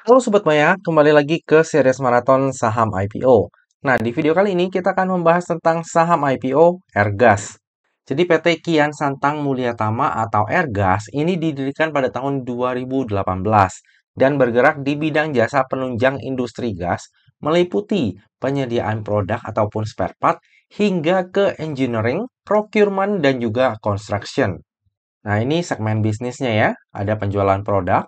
Halo Sobat Maya, kembali lagi ke series maraton saham IPO. Nah, di video kali ini kita akan membahas tentang saham IPO Airgas. Jadi PT Kian Santang Mulia Tama atau Airgas ini didirikan pada tahun 2018 dan bergerak di bidang jasa penunjang industri gas meliputi penyediaan produk ataupun spare part hingga ke engineering, procurement, dan juga construction. Nah, ini segmen bisnisnya ya. Ada penjualan produk.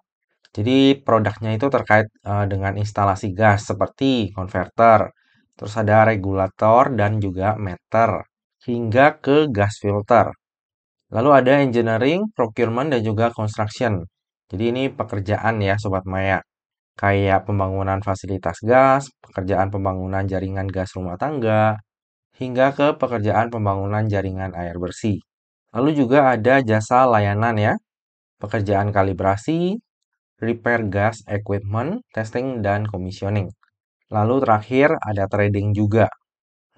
Jadi produknya itu terkait dengan instalasi gas seperti konverter, terus ada regulator dan juga meter, hingga ke gas filter. Lalu ada engineering, procurement, dan juga construction. Jadi ini pekerjaan ya Sobat Maya. Kayak pembangunan fasilitas gas, pekerjaan pembangunan jaringan gas rumah tangga, hingga ke pekerjaan pembangunan jaringan air bersih. Lalu juga ada jasa layanan ya, pekerjaan kalibrasi, repair gas equipment, testing, dan commissioning. Lalu terakhir ada trading juga.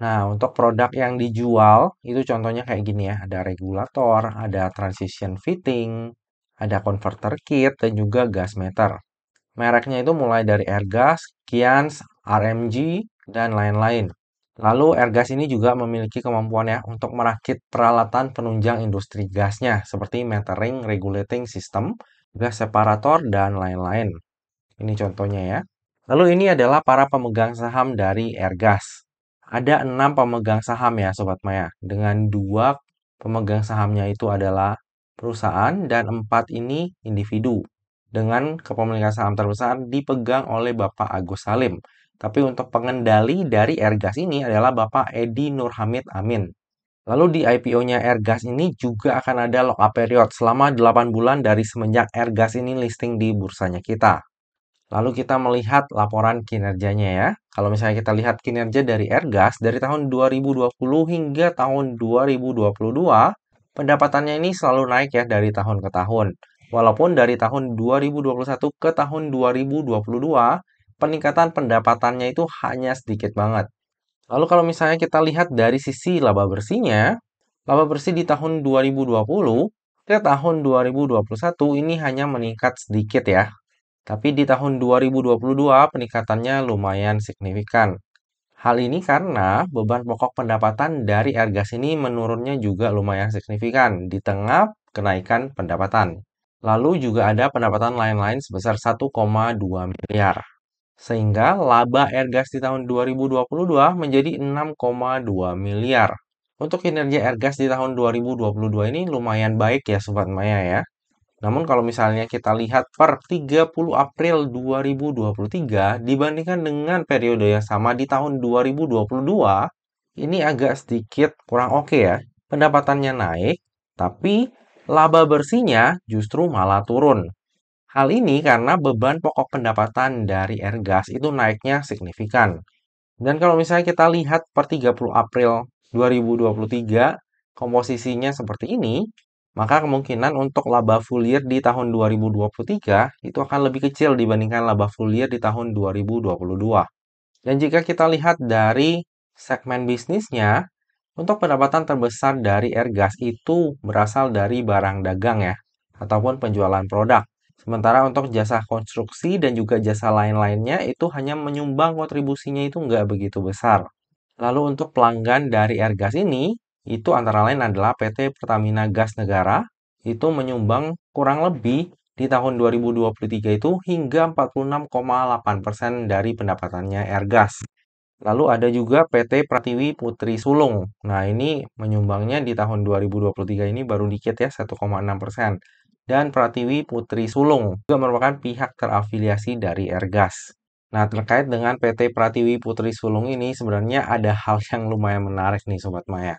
Nah, untuk produk yang dijual itu contohnya kayak gini ya, ada regulator, ada transition fitting, ada converter kit, dan juga gas meter. Mereknya itu mulai dari Airgas, Kians, RMG, dan lain-lain. Lalu Airgas ini juga memiliki kemampuan ya untuk merakit peralatan penunjang industri gasnya seperti metering, regulating system, gas separator, dan lain-lain. Ini contohnya ya. Lalu ini adalah para pemegang saham dari Airgas. Ada 6 pemegang saham ya Sobat Maya. Dengan 2 pemegang sahamnya itu adalah perusahaan dan 4 ini individu. Dengan kepemilikan saham terbesar dipegang oleh Bapak Agus Salim. Tapi untuk pengendali dari Airgas ini adalah Bapak Edi Nurhamid Amin. Lalu di IPO-nya Airgas ini juga akan ada lock-up period selama 8 bulan dari semenjak Airgas ini listing di bursanya kita. Lalu kita melihat laporan kinerjanya ya. Kalau misalnya kita lihat kinerja dari Airgas dari tahun 2020 hingga tahun 2022, pendapatannya ini selalu naik ya dari tahun ke tahun. Walaupun dari tahun 2021 ke tahun 2022, peningkatan pendapatannya itu hanya sedikit banget. Lalu kalau misalnya kita lihat dari sisi laba bersihnya, laba bersih di tahun 2020 ke tahun 2021 ini hanya meningkat sedikit ya. Tapi di tahun 2022 peningkatannya lumayan signifikan. Hal ini karena beban pokok pendapatan dari Airgas ini menurunnya juga lumayan signifikan di tengah kenaikan pendapatan. Lalu juga ada pendapatan lain-lain sebesar 1,2 miliar. Sehingga laba Airgas di tahun 2022 menjadi 6,2 miliar. Untuk kinerja Airgas di tahun 2022 ini lumayan baik ya Sobat Maya ya. Namun kalau misalnya kita lihat per 30 April 2023 dibandingkan dengan periode yang sama di tahun 2022, ini agak sedikit kurang oke ya. Pendapatannya naik, tapi laba bersihnya justru malah turun. Hal ini karena beban pokok pendapatan dari Airgas itu naiknya signifikan. Dan kalau misalnya kita lihat per 30 April 2023, komposisinya seperti ini, maka kemungkinan untuk laba full year di tahun 2023 itu akan lebih kecil dibandingkan laba full year di tahun 2022. Dan jika kita lihat dari segmen bisnisnya, untuk pendapatan terbesar dari Airgas itu berasal dari barang dagang ya, ataupun penjualan produk. Sementara untuk jasa konstruksi dan juga jasa lain-lainnya itu hanya menyumbang kontribusinya itu nggak begitu besar. Lalu untuk pelanggan dari Airgas ini, itu antara lain adalah PT Pertamina Gas Negara, itu menyumbang kurang lebih di tahun 2023 itu hingga 46,8% dari pendapatannya Airgas. Lalu ada juga PT Pratiwi Putri Sulung. Nah, ini menyumbangnya di tahun 2023 ini baru dikit ya, 1,6%. Dan Pratiwi Putri Sulung juga merupakan pihak terafiliasi dari Airgas. Nah, terkait dengan PT Pratiwi Putri Sulung ini sebenarnya ada hal yang lumayan menarik nih Sobat Maya.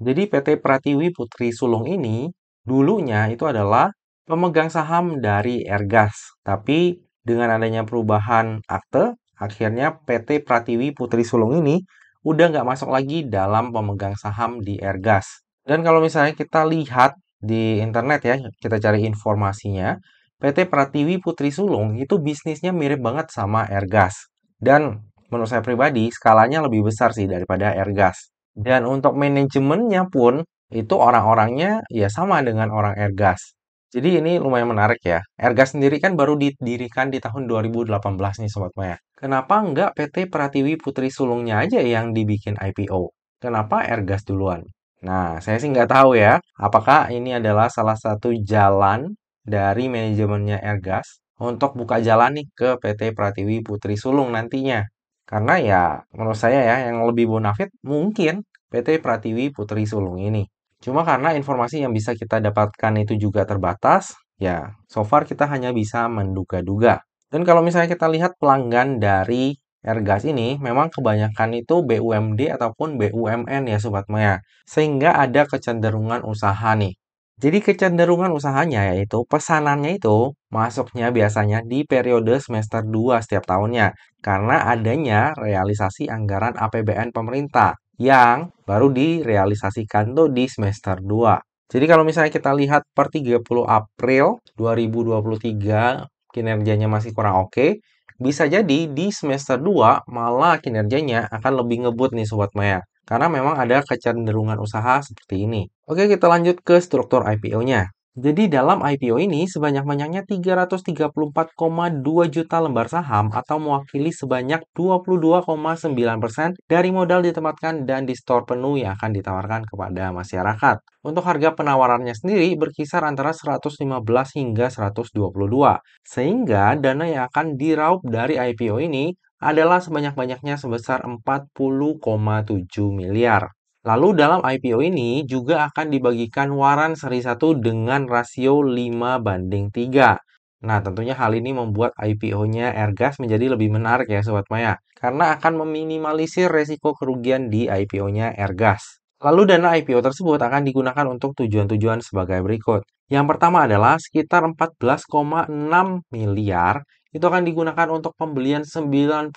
Jadi PT Pratiwi Putri Sulung ini dulunya itu adalah pemegang saham dari Airgas. Tapi dengan adanya perubahan akte, akhirnya PT Pratiwi Putri Sulung ini udah nggak masuk lagi dalam pemegang saham di Airgas. Dan kalau misalnya kita lihat di internet ya, kita cari informasinya, PT Pratiwi Putri Sulung itu bisnisnya mirip banget sama Airgas. Dan menurut saya pribadi, skalanya lebih besar sih daripada Airgas. Dan untuk manajemennya pun, itu orang-orangnya ya sama dengan orang Airgas. Jadi ini lumayan menarik ya. Ergas sendiri kan baru didirikan di tahun 2018 nih Sobat Maya. Kenapa nggak PT Pratiwi Putri Sulungnya aja yang dibikin IPO? Kenapa Ergas duluan? Nah, saya sih nggak tahu ya. Apakah ini adalah salah satu jalan dari manajemennya Ergas untuk buka jalan nih ke PT Pratiwi Putri Sulung nantinya? Karena ya menurut saya ya yang lebih bonafit mungkin PT Pratiwi Putri Sulung ini. Cuma karena informasi yang bisa kita dapatkan itu juga terbatas, ya so far kita hanya bisa menduga-duga. Dan kalau misalnya kita lihat pelanggan dari Ergas ini, memang kebanyakan itu BUMD ataupun BUMN ya Sobat Maya. Sehingga ada kecenderungan usaha nih. Jadi kecenderungan usahanya yaitu pesanannya itu masuknya biasanya di periode semester 2 setiap tahunnya. Karena adanya realisasi anggaran APBN pemerintah yang baru direalisasikan tuh di semester 2. Jadi kalau misalnya kita lihat per 30 April 2023 kinerjanya masih kurang oke, bisa jadi di semester 2 malah kinerjanya akan lebih ngebut nih Sobat Maya. Karena memang ada kecenderungan usaha seperti ini. Oke, kita lanjut ke struktur IPO-nya. Jadi dalam IPO ini sebanyak-banyaknya 334,2 juta lembar saham atau mewakili sebanyak 22,9% dari modal ditempatkan dan di store penuh yang akan ditawarkan kepada masyarakat. Untuk harga penawarannya sendiri berkisar antara 115 hingga 122. Sehingga dana yang akan diraup dari IPO ini adalah sebanyak-banyaknya sebesar 40,7 miliar. Lalu dalam IPO ini juga akan dibagikan waran seri 1 dengan rasio 5:3. Nah, tentunya hal ini membuat IPO-nya Ergas menjadi lebih menarik ya Sobat Maya, karena akan meminimalisir resiko kerugian di IPO-nya Ergas. Lalu dana IPO tersebut akan digunakan untuk tujuan-tujuan sebagai berikut. Yang pertama adalah sekitar 14,6 miliar itu akan digunakan untuk pembelian 99%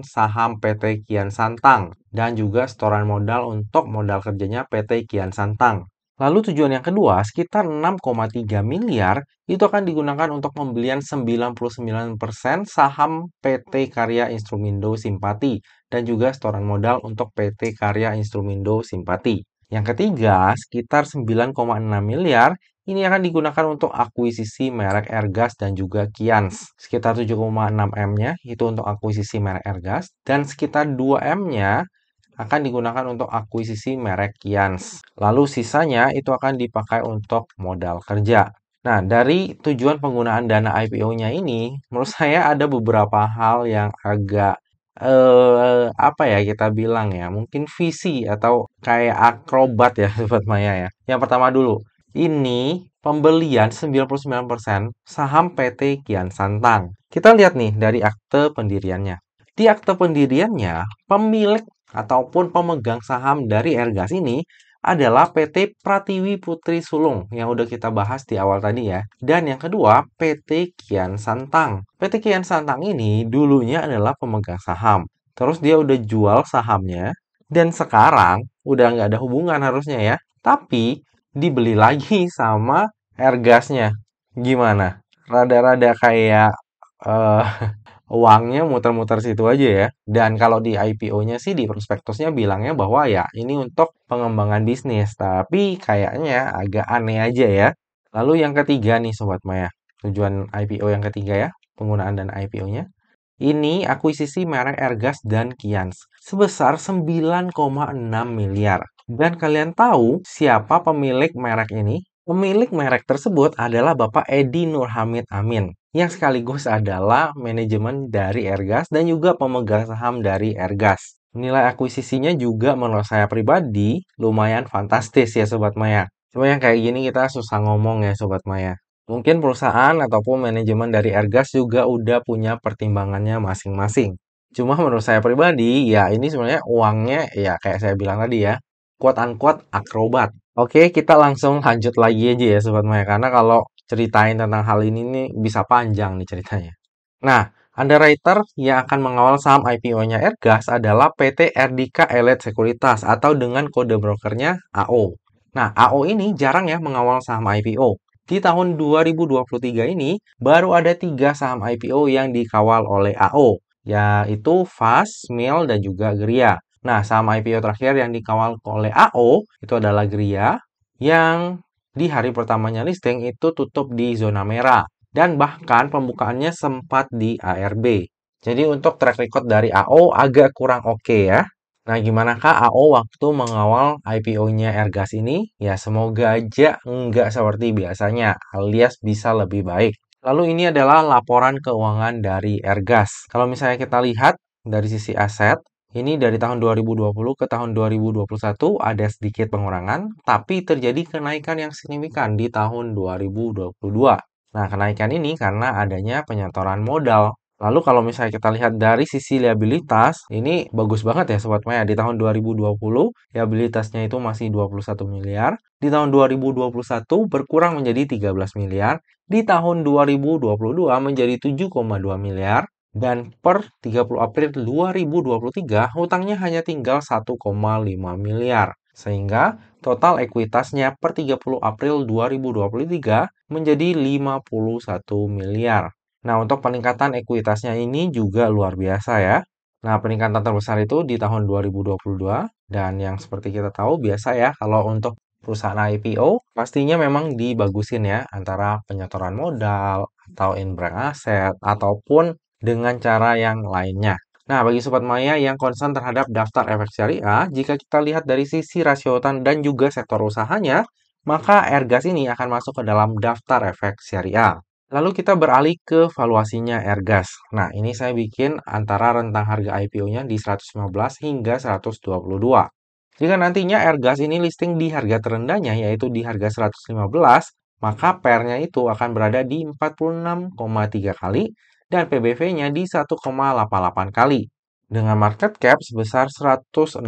saham PT Kian Santang dan juga setoran modal untuk modal kerjanya PT Kian Santang. Lalu tujuan yang kedua, sekitar 6,3 miliar itu akan digunakan untuk pembelian 99% saham PT Karya Instrumindo Simpati dan juga setoran modal untuk PT Karya Instrumindo Simpati. Yang ketiga, sekitar 9,6 miliar ini akan digunakan untuk akuisisi merek Ergas dan juga Kians. Sekitar 7,6 M-nya itu untuk akuisisi merek Ergas dan sekitar 2 M-nya akan digunakan untuk akuisisi merek Kians. Lalu sisanya itu akan dipakai untuk modal kerja. Nah, dari tujuan penggunaan dana IPO-nya ini, menurut saya ada beberapa hal yang agak apa ya kita bilang ya, mungkin visi atau kayak akrobat ya Sobat Maya ya. Yang pertama dulu, ini pembelian 99% saham PT Kian Santang. Kita lihat nih dari akte pendiriannya. Di akte pendiriannya, pemilik ataupun pemegang saham dari Ergas ini adalah PT Pratiwi Putri Sulung yang udah kita bahas di awal tadi ya. Dan yang kedua, PT Kian Santang. PT Kian Santang ini dulunya adalah pemegang saham. Terus dia udah jual sahamnya dan sekarang udah nggak ada hubungan harusnya ya. Tapi dibeli lagi sama Ergasnya. Gimana? Rada-rada kayak eh uangnya muter-muter situ aja ya. Dan kalau di IPO-nya sih di prospektusnya bilangnya bahwa ya ini untuk pengembangan bisnis. Tapi kayaknya agak aneh aja ya. Lalu yang ketiga nih Sobat Maya. Tujuan IPO yang ketiga ya. Penggunaan dan IPO-nya. Ini akuisisi merek Ergas dan Kians sebesar 9,6 miliar. Dan kalian tahu siapa pemilik merek ini? Pemilik merek tersebut adalah Bapak Edi Nurhamid Amin, yang sekaligus adalah manajemen dari Ergas dan juga pemegang saham dari Ergas. Nilai akuisisinya juga menurut saya pribadi lumayan fantastis ya Sobat Maya. Cuma yang kayak gini kita susah ngomong ya Sobat Maya. Mungkin perusahaan ataupun manajemen dari Ergas juga udah punya pertimbangannya masing-masing. Cuma menurut saya pribadi, ya ini sebenarnya uangnya ya kayak saya bilang tadi ya, quote-unquote akrobat. Oke, kita langsung lanjut lagi aja ya Sobat Maya, karena kalau ceritain tentang hal ini nih bisa panjang nih ceritanya. Nah, underwriter yang akan mengawal saham IPO-nya Ergas adalah PT Erdika Elite Sekuritas atau dengan kode brokernya AO. Nah, AO ini jarang ya mengawal saham IPO. Di tahun 2023 ini, baru ada 3 saham IPO yang dikawal oleh AO, yaitu FAS, SMIL, dan juga Gria. Nah, saham IPO terakhir yang dikawal oleh AO itu adalah Gria, yang di hari pertamanya listing itu tutup di zona merah. Dan bahkan pembukaannya sempat di ARB. Jadi untuk track record dari AO agak kurang oke ya. Nah, gimana Kak AO waktu mengawal IPO-nya Airgas ini? Ya, semoga aja nggak seperti biasanya, alias bisa lebih baik. Lalu ini adalah laporan keuangan dari Airgas. Kalau misalnya kita lihat dari sisi aset, ini dari tahun 2020 ke tahun 2021 ada sedikit pengurangan, tapi terjadi kenaikan yang signifikan di tahun 2022. Nah, kenaikan ini karena adanya penyetoran modal. Lalu kalau misalnya kita lihat dari sisi liabilitas, ini bagus banget ya Sobat Maya. Di tahun 2020, liabilitasnya itu masih 21 miliar. Di tahun 2021 berkurang menjadi 13 miliar. Di tahun 2022 menjadi 7,2 miliar. Dan per 30 April 2023, hutangnya hanya tinggal 1,5 miliar. Sehingga total ekuitasnya per 30 April 2023 menjadi 51 miliar. Nah, untuk peningkatan ekuitasnya ini juga luar biasa ya. Nah, peningkatan terbesar itu di tahun 2022 dan yang seperti kita tahu biasa ya kalau untuk perusahaan IPO pastinya memang dibagusin ya antara penyetoran modal atau in-bank aset ataupun dengan cara yang lainnya. Nah, bagi Sobat Maya yang concern terhadap daftar efek syariah, jika kita lihat dari sisi rasio utang dan juga sektor usahanya, maka Airgas ini akan masuk ke dalam daftar efek syariah. Lalu kita beralih ke valuasinya Airgas. Nah, ini saya bikin antara rentang harga IPO-nya di 115 hingga 122. Jika nantinya Airgas ini listing di harga terendahnya, yaitu di harga 115, maka PER-nya itu akan berada di 46,3 kali dan PBV-nya di 1,88 kali dengan market cap sebesar 167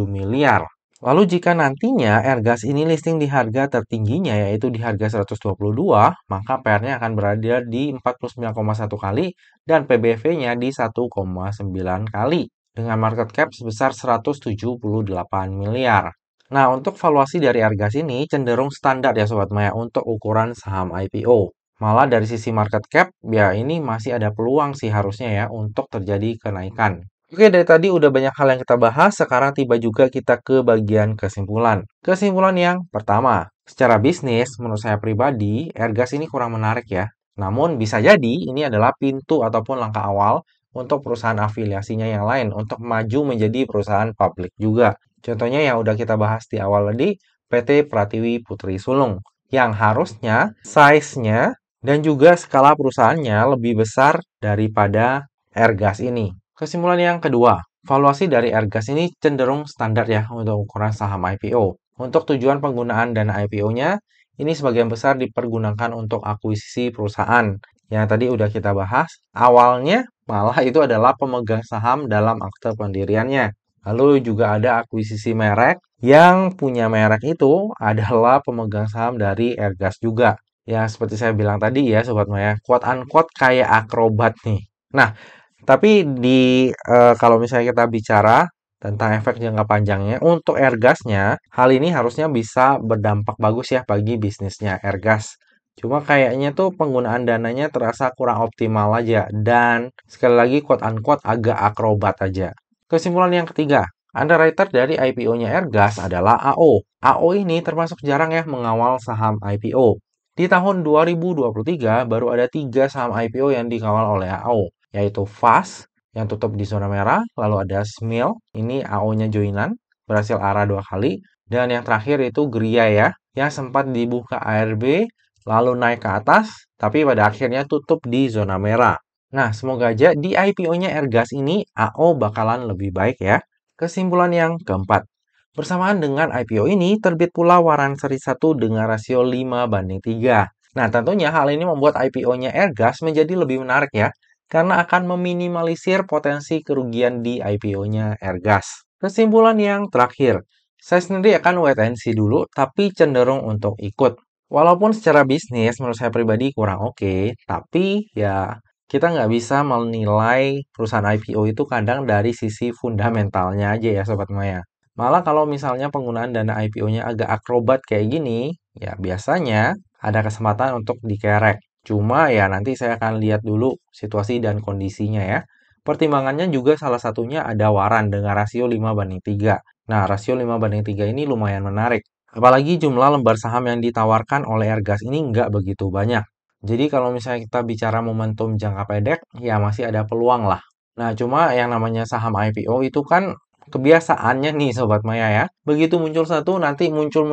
miliar. Lalu jika nantinya Airgas ini listing di harga tertingginya yaitu di harga 122, maka PR-nya akan berada di 49,1 kali dan PBV-nya di 1,9 kali dengan market cap sebesar 178 miliar. Nah, untuk valuasi dari Airgas ini cenderung standar ya Sobat Maya untuk ukuran saham IPO. Malah dari sisi market cap, ya ini masih ada peluang sih harusnya ya untuk terjadi kenaikan. Oke, dari tadi udah banyak hal yang kita bahas, sekarang tiba juga kita ke bagian kesimpulan. Kesimpulan yang pertama, secara bisnis, menurut saya pribadi, Airgas ini kurang menarik ya. Namun bisa jadi ini adalah pintu ataupun langkah awal untuk perusahaan afiliasinya yang lain untuk maju menjadi perusahaan publik juga. Contohnya yang udah kita bahas di awal tadi, PT Pratiwi Putri Sulung, yang harusnya size-nya dan juga skala perusahaannya lebih besar daripada Airgas ini. Kesimpulan yang kedua, valuasi dari Airgas ini cenderung standar ya untuk ukuran saham IPO. Untuk tujuan penggunaan dana IPO-nya, ini sebagian besar dipergunakan untuk akuisisi perusahaan. Yang tadi udah kita bahas, awalnya malah itu adalah pemegang saham dalam akte pendiriannya. Lalu juga ada akuisisi merek, yang punya merek itu adalah pemegang saham dari Airgas juga. Ya, seperti saya bilang tadi ya, Sobat Maya, quote unquote kayak akrobat nih. Nah, tapi kalau misalnya kita bicara tentang efek jangka panjangnya, untuk Airgasnya, hal ini harusnya bisa berdampak bagus ya bagi bisnisnya Airgas. Cuma kayaknya tuh penggunaan dananya terasa kurang optimal aja, dan sekali lagi quote unquote agak akrobat aja. Kesimpulan yang ketiga, underwriter dari IPO-nya Airgas adalah AO. AO ini termasuk jarang ya mengawal saham IPO. Di tahun 2023 baru ada 3 saham IPO yang dikawal oleh AO, yaitu FAS yang tutup di zona merah, lalu ada SMIL, ini AO-nya joinan, berhasil arah 2 kali, dan yang terakhir itu Gria ya, yang sempat dibuka ARB, lalu naik ke atas, tapi pada akhirnya tutup di zona merah. Nah, semoga aja di IPO-nya Airgas ini AO bakalan lebih baik ya. Kesimpulan yang keempat, bersamaan dengan IPO ini terbit pula waran seri 1 dengan rasio 5:3. Nah, tentunya hal ini membuat IPO-nya Airgas menjadi lebih menarik ya, karena akan meminimalisir potensi kerugian di IPO-nya Airgas. Kesimpulan yang terakhir, saya sendiri akan wait and see dulu, tapi cenderung untuk ikut. Walaupun secara bisnis menurut saya pribadi kurang oke, tapi ya kita nggak bisa menilai perusahaan IPO itu kadang dari sisi fundamentalnya aja ya Sobat Maya. Malah kalau misalnya penggunaan dana IPO-nya agak akrobat kayak gini, ya biasanya ada kesempatan untuk dikerek. Cuma ya nanti saya akan lihat dulu situasi dan kondisinya ya. Pertimbangannya juga salah satunya ada waran dengan rasio 5:3. Nah, rasio 5:3 ini lumayan menarik. Apalagi jumlah lembar saham yang ditawarkan oleh Airgas ini nggak begitu banyak. Jadi kalau misalnya kita bicara momentum jangka pendek, ya masih ada peluang lah. Nah, cuma yang namanya saham IPO itu kan kebiasaannya nih Sobat Maya ya. Begitu muncul satu, nanti muncul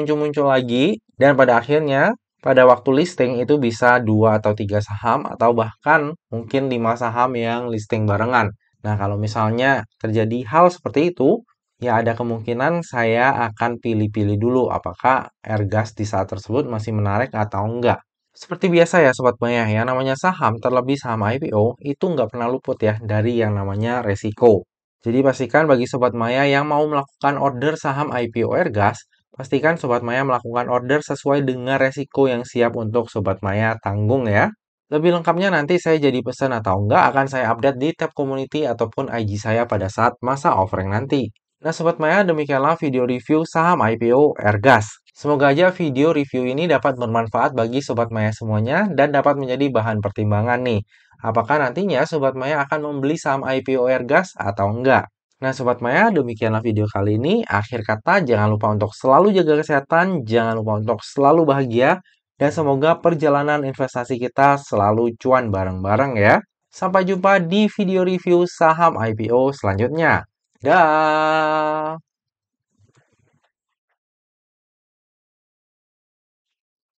lagi. Dan pada akhirnya, pada waktu listing itu bisa 2 atau 3 saham atau bahkan mungkin 5 saham yang listing barengan. Nah, kalau misalnya terjadi hal seperti itu, ya ada kemungkinan saya akan pilih-pilih dulu apakah Airgas di saat tersebut masih menarik atau enggak. Seperti biasa ya Sobat Maya, yang namanya saham, terlebih saham IPO, itu nggak pernah luput ya dari yang namanya resiko. Jadi pastikan bagi Sobat Maya yang mau melakukan order saham IPO Airgas, pastikan Sobat Maya melakukan order sesuai dengan resiko yang siap untuk Sobat Maya tanggung ya. Lebih lengkapnya nanti saya jadi pesan atau enggak akan saya update di tab community ataupun IG saya pada saat masa offering nanti. Nah Sobat Maya, demikianlah video review saham IPO Airgas. Semoga aja video review ini dapat bermanfaat bagi Sobat Maya semuanya dan dapat menjadi bahan pertimbangan nih. Apakah nantinya Sobat Maya akan membeli saham IPO Airgas atau enggak? Nah Sobat Maya, demikianlah video kali ini. Akhir kata, jangan lupa untuk selalu jaga kesehatan, jangan lupa untuk selalu bahagia, dan semoga perjalanan investasi kita selalu cuan bareng-bareng ya. Sampai jumpa di video review saham IPO selanjutnya. Dah.